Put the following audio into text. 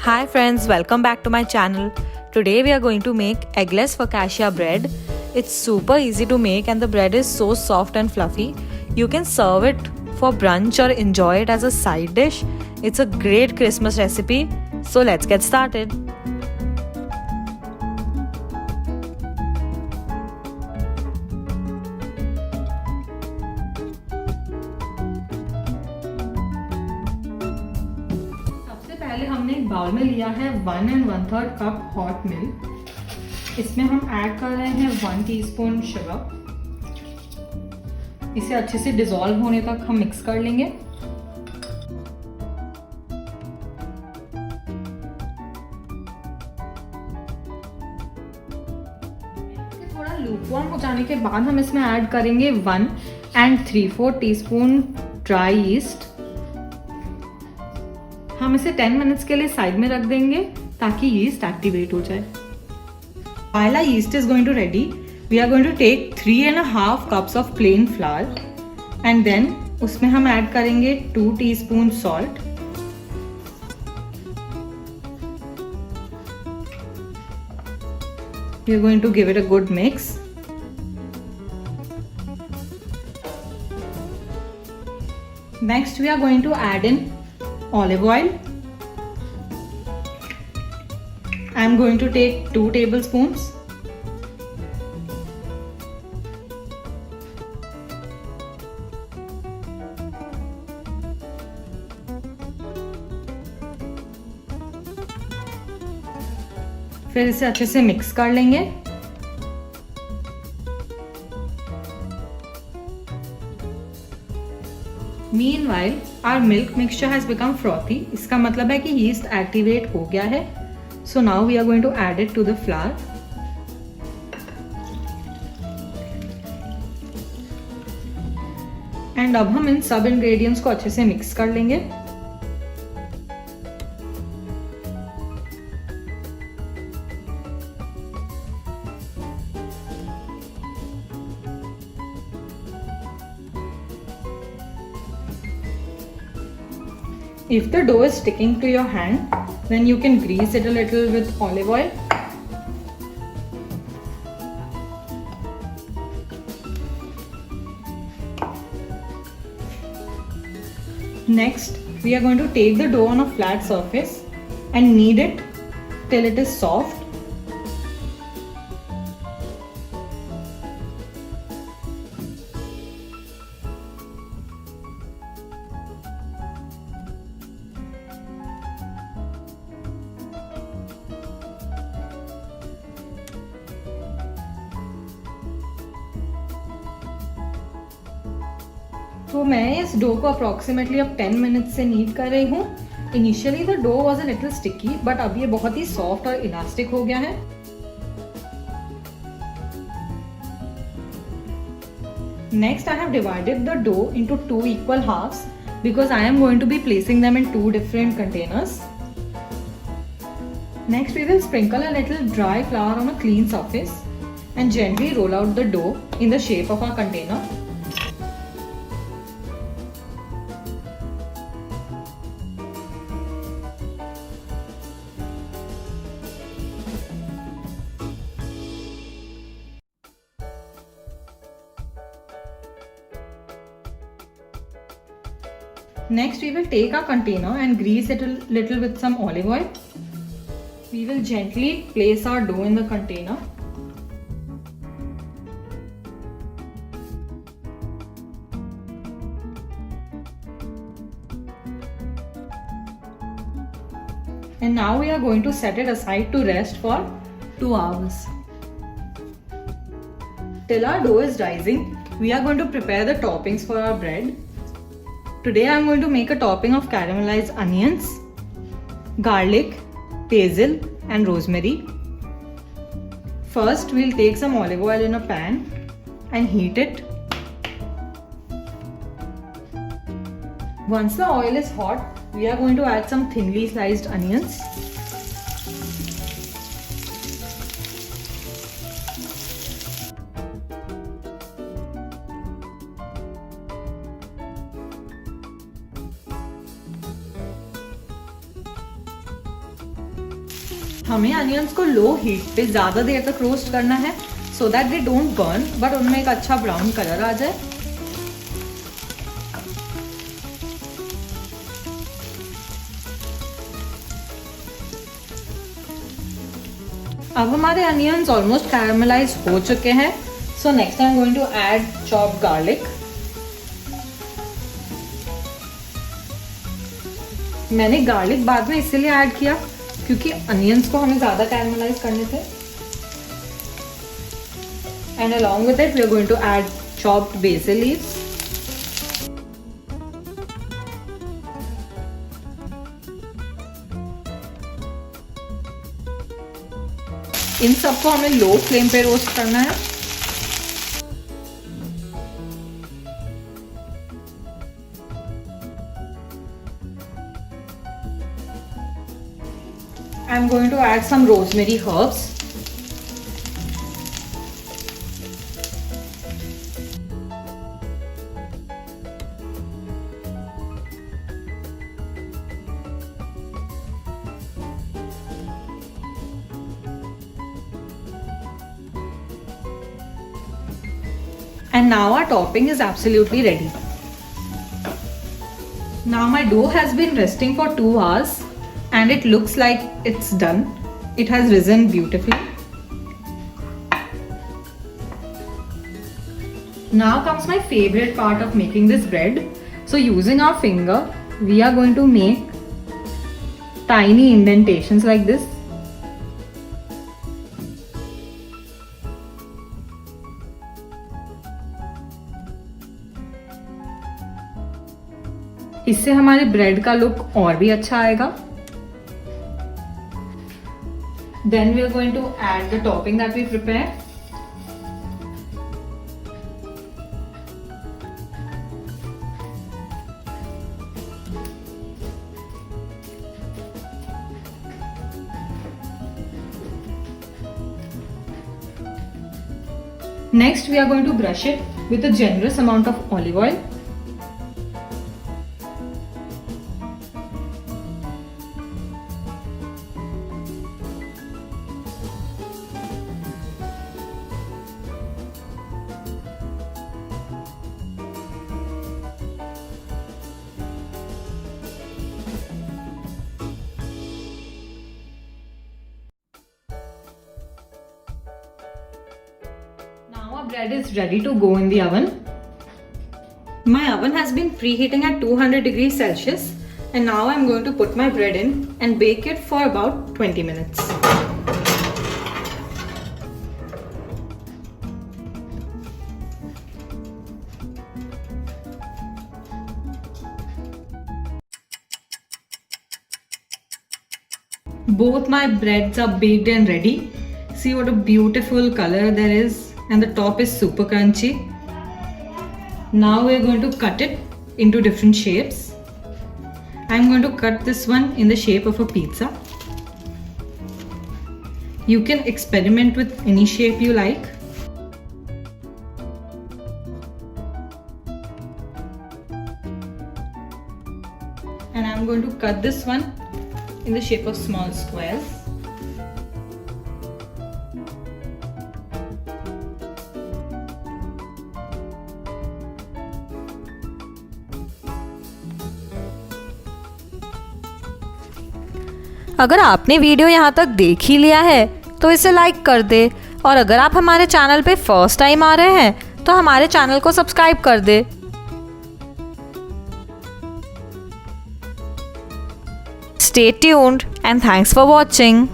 Hi friends, welcome back to my channel. Today we are going to make eggless focaccia bread. It's super easy to make and the bread is so soft and fluffy. You can serve it for brunch or enjoy it as a side dish. It's a great Christmas recipe. So let's get started. पहले हमने एक bowl में लिया है 1 1/3 cup hot milk. इसमें हम add कर रहे हैं 1 टीस्पून शुगर। इसे अच्छे से डिसॉल्व होने तक हम मिक्स कर लेंगे। थोड़ा लूकवार्म हो जाने के बाद हम इसमें ऐड करेंगे 1 3/4 टीस्पून ड्राई ईस्ट। हम इसे 10 मिनट्स के लिए साइड में रख देंगे ताकि यीस्ट एक्टिवेट हो जाए। While our yeast is going to ready, we are going to take 3.5 cups of plain flour and then उसमें हम ऐड करेंगे 2 teaspoon salt, we are going to give it a good mix. Next we are going to add in olive oil. I am going to take 2 tablespoons. फिर इसे अच्छे से mix कर लेंगे। Meanwhile, our milk mixture has become frothy. इसका मतलब है कि yeast activate हो गया है. So now we are going to add it to the flour. And अब हम इन सब ingredients को अच्छे से मिक्स कर लेंगे। If the dough is sticking to your hand, then you can grease it a little with olive oil. Next, we are going to take the dough on a flat surface and knead it till it is soft. तो मैं इस dough को approximately अब 10 minute से need कर रही हूँ। Initially the dough was a little sticky but अब ये बहुत ही सॉफ्ट और इलास्टिक हो गया है। Next I have divided the dough into 2 equal halves because I am going to be placing them in 2 different containers. Next we will sprinkle a little dry flour on a clean surface and gently roll out the dough in the shape of our container. Next we will take our container and grease it a little with some olive oil. We will gently place our dough in the container. And now we are going to set it aside to rest for 2 hours. Till our dough is rising, we are going to prepare the toppings for our bread. Today I am going to make a topping of caramelized onions, garlic, basil and rosemary. First we'll take some olive oil in a pan and heat it. Once the oil is hot, we are going to add some thinly sliced onions. हमें onions को low heat पे ज़्यादा देर तक roast करना है so that they don't burn, but उनमें एक अच्छा ब्राउन कलर आ जाए। अब हमारे अनियंस ऑलमोस्ट कैरमलाइज हो चुके हैं। So next I am going to add chopped garlic. मैंने गार्लिक बाद में इसीलिए ऐड किया क्योंकि अनियंस को हमें ज़्यादा कैरमलाइज करने थे। And along with it we are going to add chopped basil leaves. इन सबको हमें लो फ्लेम पे रोस्ट करना है। I am going to add some rosemary herbs. And now our topping is absolutely ready. Now my dough has been resting for 2 hours and it looks like it's done. It has risen beautifully. Now comes my favorite part of making this bread. So using our finger, we are going to make tiny indentations like this. इससे हमारे bread का look और भी अच्छा आएगा। Then we are going to add the topping that we prepared. Next we are going to brush it with a generous amount of olive oil. Now our bread is ready to go in the oven. My oven has been preheating at 200 degrees Celsius and now I'm going to put my bread in and bake it for about 20 minutes. Both my breads are baked and ready. See what a beautiful color there is, and the top is super crunchy. Now we are going to cut it into different shapes. I am going to cut this one in the shape of a pizza. You can experiment with any shape you like. And I am going to cut this one in the shape of small squares. अगर आपने video यहाँ तक देख ही लिया है तो इसे like कर दे, और अगर आप हमारे चैनल पे फर्स्ट टाइम आ रहे हैं तो हमारे चैनल को सब्सक्राइब कर दे। Stay tuned and thanks for watching.